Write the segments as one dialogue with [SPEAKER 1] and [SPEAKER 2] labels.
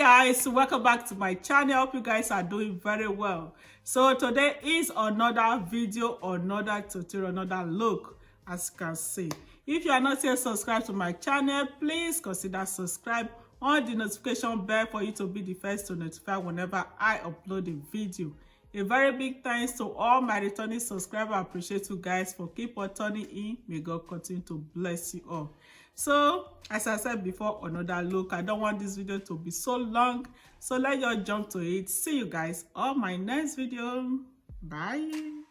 [SPEAKER 1] guys, welcome back to my channel. Hope you guys are doing very well. So today is another video, another tutorial, another look. As you can see, if you are not yet subscribed to my channel, please consider subscribe on the notification bell for you to be the first to notify whenever I upload a video. A very big thanks to all my returning subscribers. I appreciate you guys for keep on turning in. May God continue to bless you all. So, as I said before, another look. I don't want this video to be so long. So, let's just jump to it. See you guys on my next video. Bye.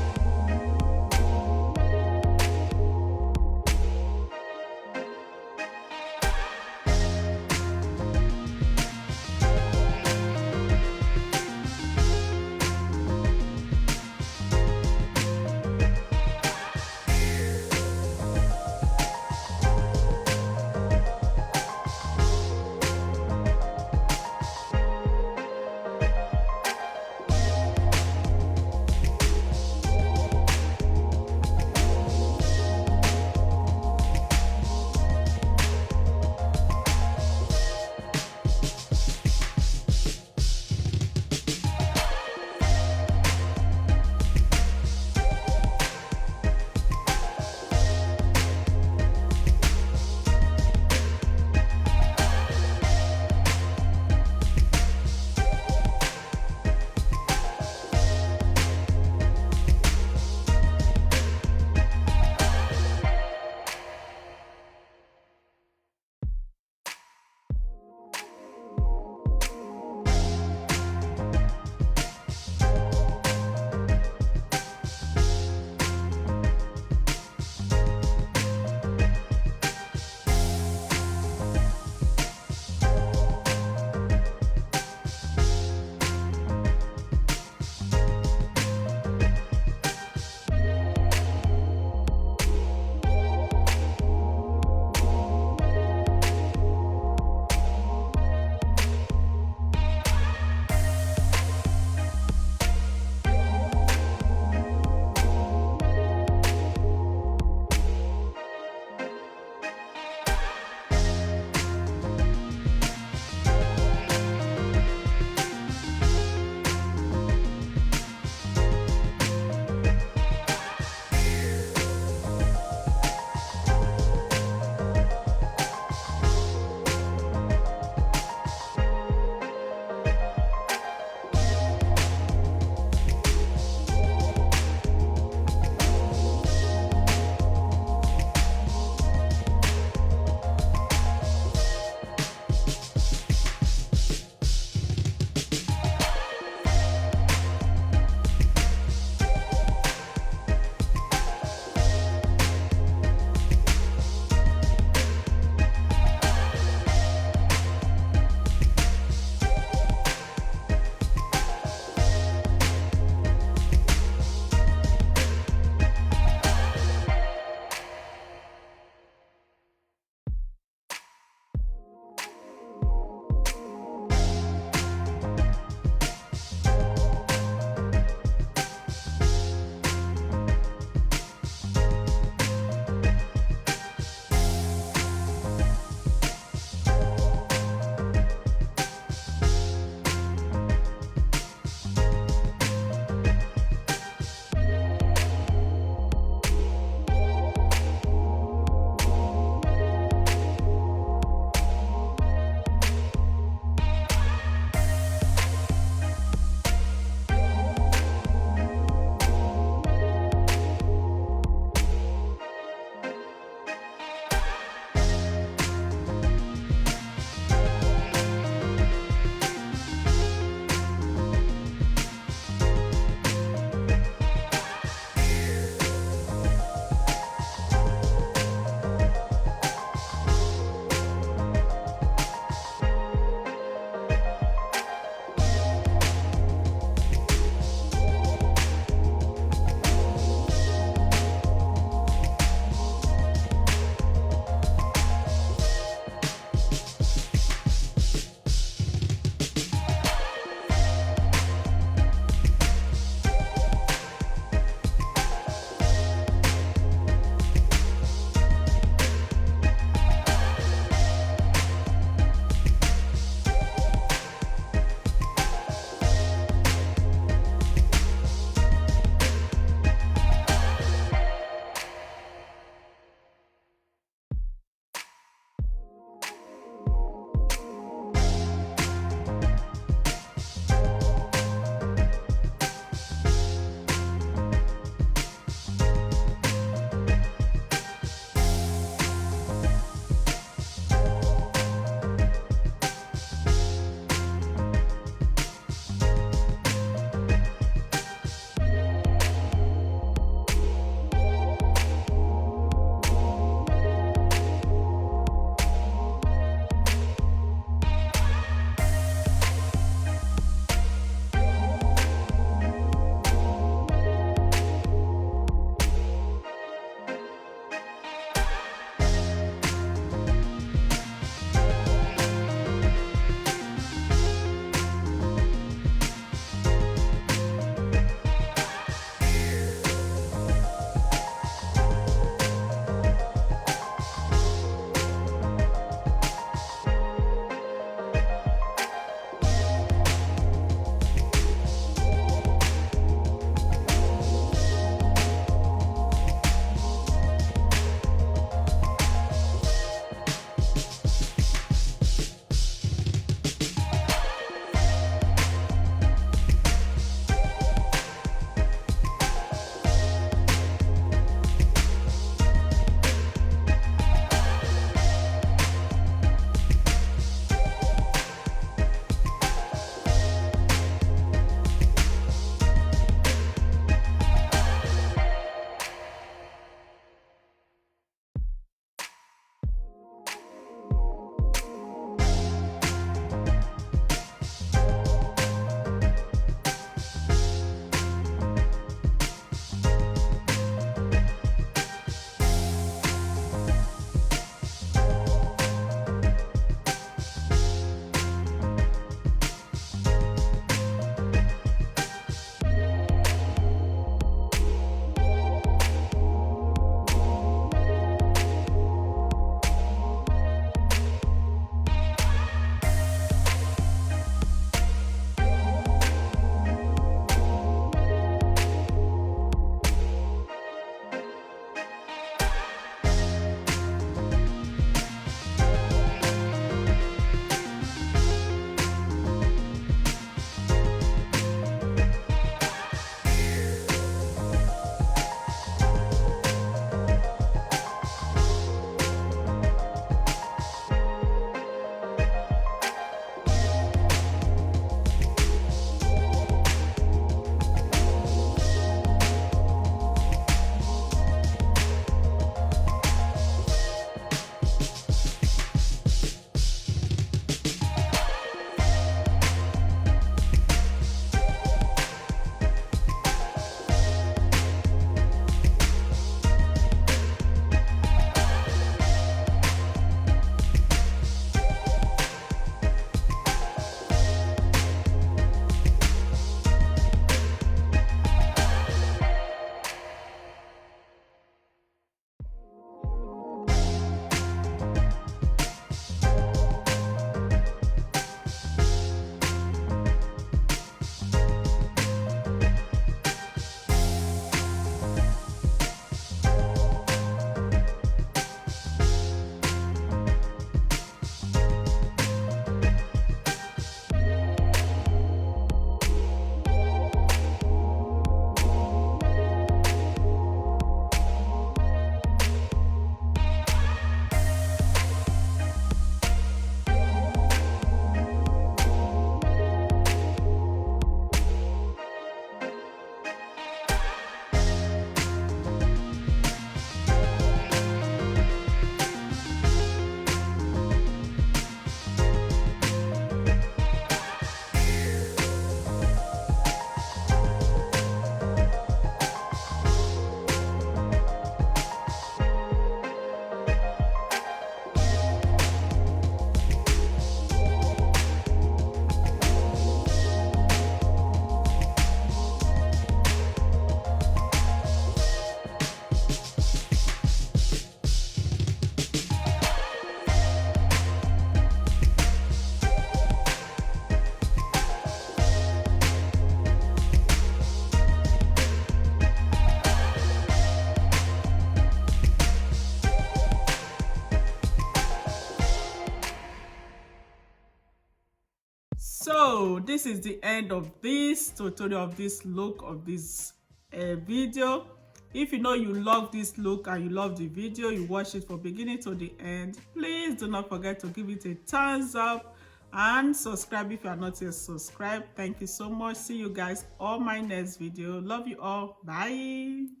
[SPEAKER 1] So this is the end of this tutorial, of this look of this video. If you know you love this look and you love the video, you watch it from beginning to the end, please do not forget to give it a thumbs up and subscribe if you are not yet subscribed. Thank you so much. See you guys on my next video. Love you all. Bye.